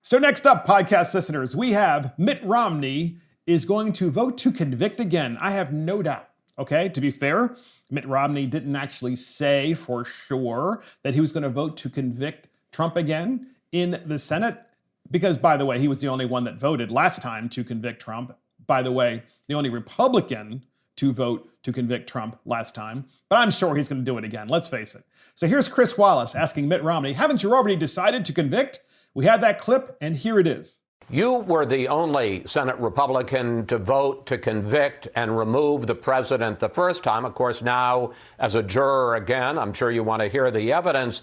So next up, podcast listeners, we have Mitt Romney is going to vote to convict again. I have no doubt. Okay, to be fair, Mitt Romney didn't actually say for sure that he was going to vote to convict Trump again in the Senate because, by the way, he was the only one that voted last time to convict Trump. By the way, the only Republican to vote to convict Trump last time. But I'm sure he's going to do it again, let's face it. So here's Chris Wallace asking Mitt Romney, haven't you already decided to convict? We had that clip, and here it is. You were the only Senate Republican to vote to convict and remove the president the first time. Of course, now as a juror again, I'm sure you want to hear the evidence.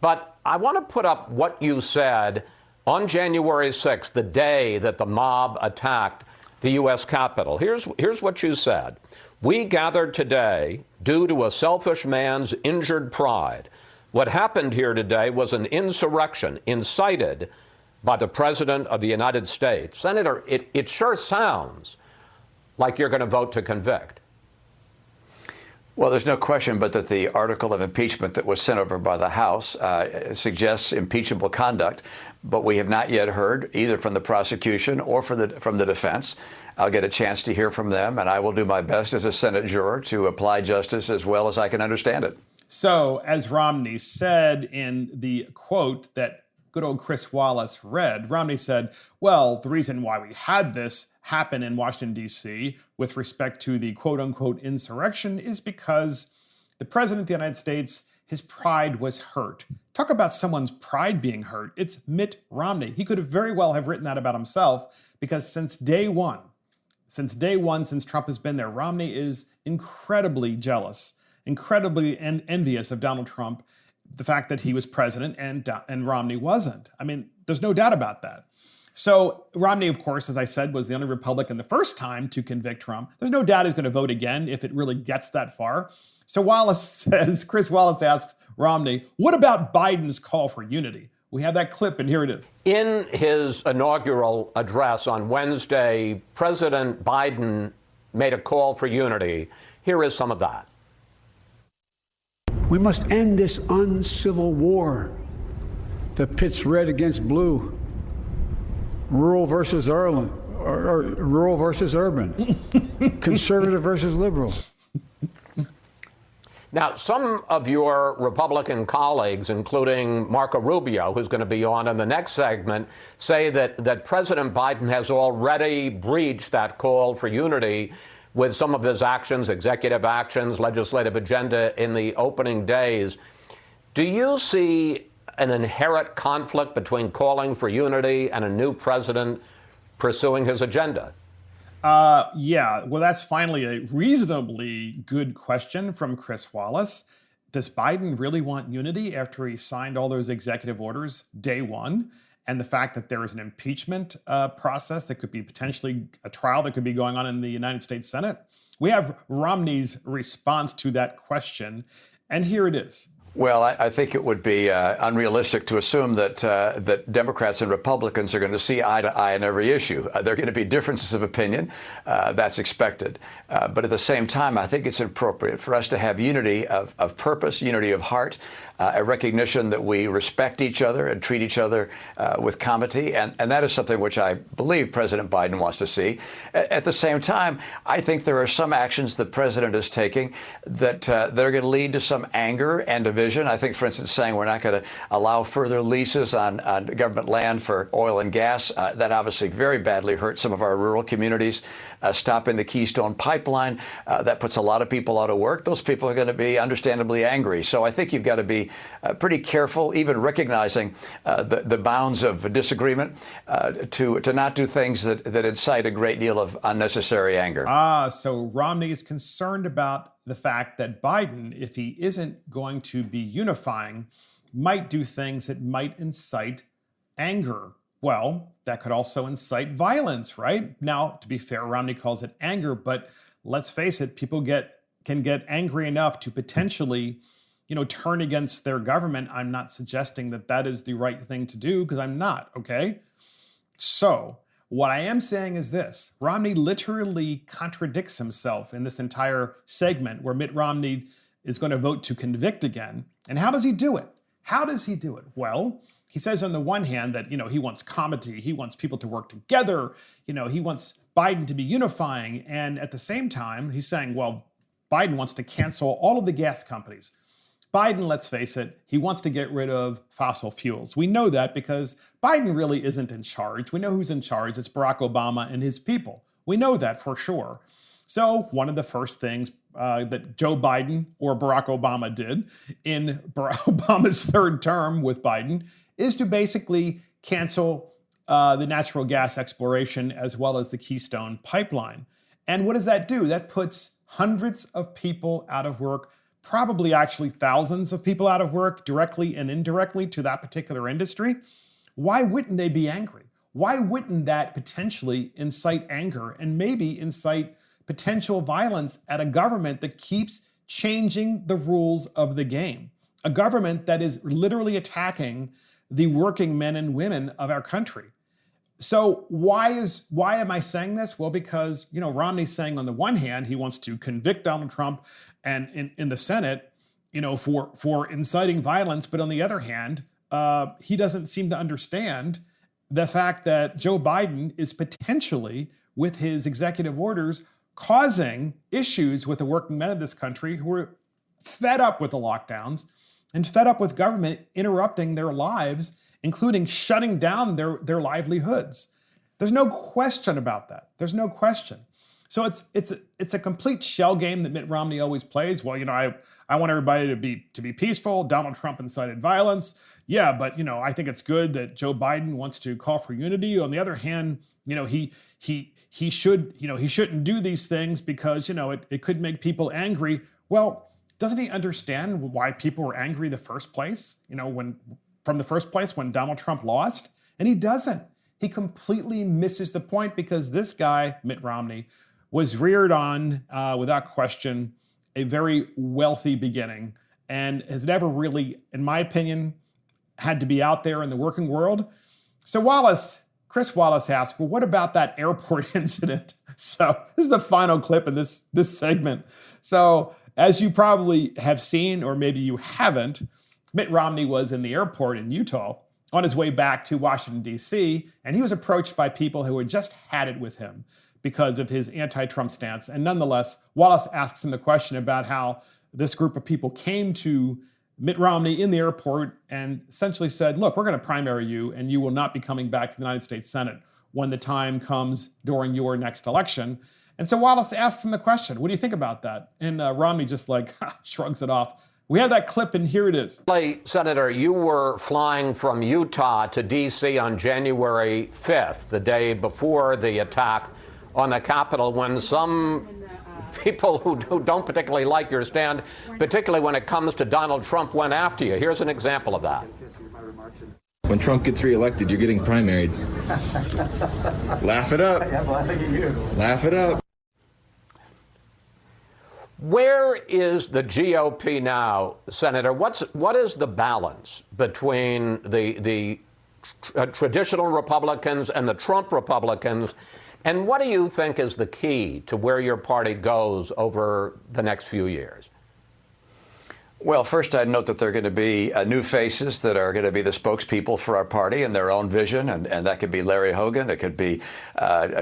But I want to put up what you said on January 6th, the day that the mob attacked the U.S. Capitol. Here's what you said. We gathered today due to a selfish man's injured pride. What happened here today was an insurrection incited by the President of the United States. Senator, it sure sounds like you're going to vote to convict. Well, there's no question but that the article of impeachment that was sent over by the House suggests impeachable conduct, but we have not yet heard either from the prosecution or from the defense. I'll get a chance to hear from them, and I will do my best as a Senate juror to apply justice as well as I can understand it. So, as Romney said in the quote that good old Chris Wallace read, Romney said, well, the reason why we had this happen in Washington, D.C. with respect to the quote-unquote insurrection is because the President of the United States, his pride was hurt. Talk about someone's pride being hurt. It's Mitt Romney. He could have very well have written that about himself because since day one, since Trump has been there, Romney is incredibly jealous, incredibly envious of Donald Trump, the fact that he was president and Romney wasn't. I mean, there's no doubt about that. So Romney, of course, as I said, was the only Republican the first time to convict Trump. There's no doubt he's going to vote again if it really gets that far. So Chris Wallace asks Romney, what about Biden's call for unity? We have that clip, and here it is. In his inaugural address on Wednesday, President Biden made a call for unity. Here is some of that. We must end this uncivil war that pits red against blue, rural versus urban, conservative versus liberal. Now, some of your Republican colleagues, including Marco Rubio, who's going to be on in the next segment, say that President Biden has already breached that call for unity with some of his actions, executive actions, legislative agenda in the opening days. Do you see an inherent conflict between calling for unity and a new president pursuing his agenda? Yeah, well, that's finally a reasonably good question from Chris Wallace. Does Biden really want unity after he signed all those executive orders day one? And the fact that there is an impeachment process that could be potentially a trial that could be going on in the United States Senate? We have Romney's response to that question, and here it is. Well, I think it would be unrealistic to assume that Democrats and Republicans are going to see eye to eye on every issue. There are going to be differences of opinion. That's expected. But at the same time, I think it's appropriate for us to have unity of purpose, unity of heart, a recognition that we respect each other and treat each other with comity. And that is something which I believe President Biden wants to see. At the same time, I think there are some actions the president is taking that are going to lead to some anger and division. I think, for instance, saying we're not going to allow further leases on government land for oil and gas. That obviously very badly hurts some of our rural communities. Stopping the Keystone Pipeline, that puts a lot of people out of work. Those people are going to be understandably angry. So I think you've got to be pretty careful, even recognizing the bounds of disagreement, to not do things that incite a great deal of unnecessary anger. So Romney is concerned about the fact that Biden, if he isn't going to be unifying, might do things that might incite anger. Well, that could also incite violence, right? Now, to be fair, Romney calls it anger, but let's face it, people can get angry enough to potentially, turn against their government. I'm not suggesting that that is the right thing to do, because I'm not, okay? So what I am saying is this: Romney literally contradicts himself in this entire segment where Mitt Romney is going to vote to convict again. And how does he do it? Well, he says on the one hand that, he wants comity, he wants people to work together, he wants Biden to be unifying. And at the same time, he's saying, well, Biden wants to cancel all of the gas companies. Biden, let's face it, he wants to get rid of fossil fuels. We know that because Biden really isn't in charge. We know who's in charge. It's Barack Obama and his people. We know that for sure. So one of the first things that Joe Biden or Barack Obama did in Barack Obama's third term with Biden is to basically cancel the natural gas exploration as well as the Keystone pipeline. And what does that do? That puts hundreds of people out of work, probably actually thousands of people out of work directly and indirectly to that particular industry. Why wouldn't they be angry? Why wouldn't that potentially incite anger and maybe incite potential violence at a government that keeps changing the rules of the game? A government that is literally attacking the working men and women of our country. So why am I saying this? Well, because, Romney's saying on the one hand, he wants to convict Donald Trump and in the Senate, for inciting violence. But on the other hand, he doesn't seem to understand the fact that Joe Biden is potentially, with his executive orders, causing issues with the working men of this country who are fed up with the lockdowns and fed up with government interrupting their lives, including shutting down their livelihoods. There's no question about that. There's no question. So it's a complete shell game that Mitt Romney always plays. Well, I want everybody to be peaceful. Donald Trump incited violence. Yeah, but I think it's good that Joe Biden wants to call for unity. On the other hand, he shouldn't do these things because it could make people angry. Well, doesn't he understand why people were angry in the first place? When Donald Trump lost? And he doesn't. He completely misses the point because this guy, Mitt Romney, was reared on, without question, a very wealthy beginning and has never really, in my opinion, had to be out there in the working world. So Chris Wallace asked, well, what about that airport incident? So this is the final clip in this segment. So as you probably have seen, or maybe you haven't, Mitt Romney was in the airport in Utah on his way back to Washington, D.C., and he was approached by people who had just had it with him because of his anti-Trump stance. And nonetheless, Wallace asks him the question about how this group of people came to Mitt Romney in the airport and essentially said, look, we're going to primary you and you will not be coming back to the United States Senate when the time comes during your next election. And so Wallace asks him the question, what do you think about that? And Romney just shrugs it off. We have that clip, and here it is. Senator, you were flying from Utah to D.C. on January 5th, the day before the attack on the Capitol, when some people who don't particularly like your stand, particularly when it comes to Donald Trump, went after you. Here's an example of that. When Trump gets reelected, you're getting primaried. Laugh it up. I'm laughing at you. Laugh it up. Where is the GOP now, Senator? What is the balance between the traditional Republicans and the Trump Republicans? And what do you think is the key to where your party goes over the next few years? Well, first, I'd note that there are going to be new faces that are going to be the spokespeople for our party and their own vision. And that could be Larry Hogan. It could be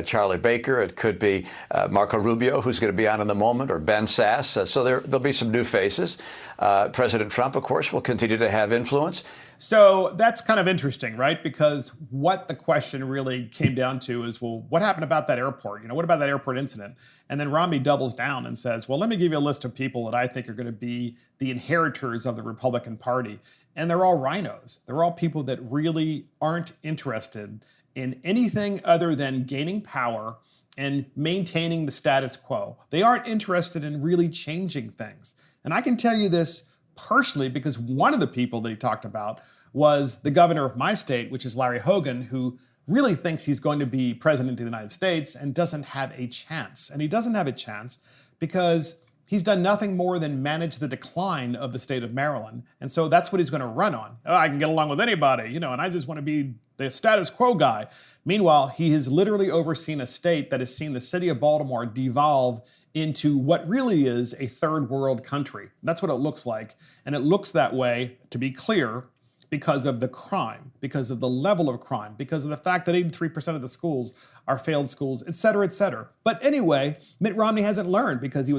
Charlie Baker. It could be Marco Rubio, who's going to be on in the moment, or Ben Sass. So there'll be some new faces. President Trump, of course, will continue to have influence. So that's kind of interesting, right? Because what the question really came down to is, well, what happened about that airport? What about that airport incident? And then Romney doubles down and says, well, let me give you a list of people that I think are going to be the inheritors of the Republican Party. And they're all rhinos. They're all people that really aren't interested in anything other than gaining power and maintaining the status quo. They aren't interested in really changing things. And I can tell you this personally, because one of the people that he talked about was the governor of my state, which is Larry Hogan, who really thinks he's going to be president of the United States and doesn't have a chance. And he doesn't have a chance because he's done nothing more than manage the decline of the state of Maryland. And so that's what he's going to run on. Oh, I can get along with anybody, and I just want to be the status quo guy. Meanwhile, he has literally overseen a state that has seen the city of Baltimore devolve into what really is a third world country. That's what it looks like. And it looks that way, to be clear, because of the crime, because of the level of crime, because of the fact that 83% of the schools are failed schools, et cetera, et cetera. But anyway, Mitt Romney hasn't learned because he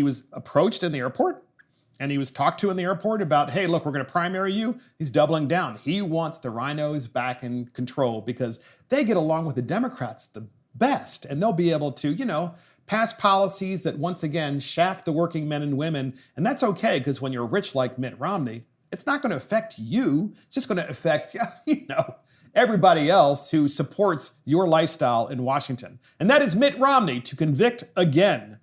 was approached in the airport and he was talked to in the airport about, hey, look, we're going to primary you. He's doubling down. He wants the rhinos back in control because they get along with the Democrats the best, and they'll be able to, pass policies that once again shaft the working men and women. And that's okay, because when you're rich like Mitt Romney, it's not going to affect you. It's just going to affect, everybody else who supports your lifestyle in Washington. And that is Mitt Romney to convict again.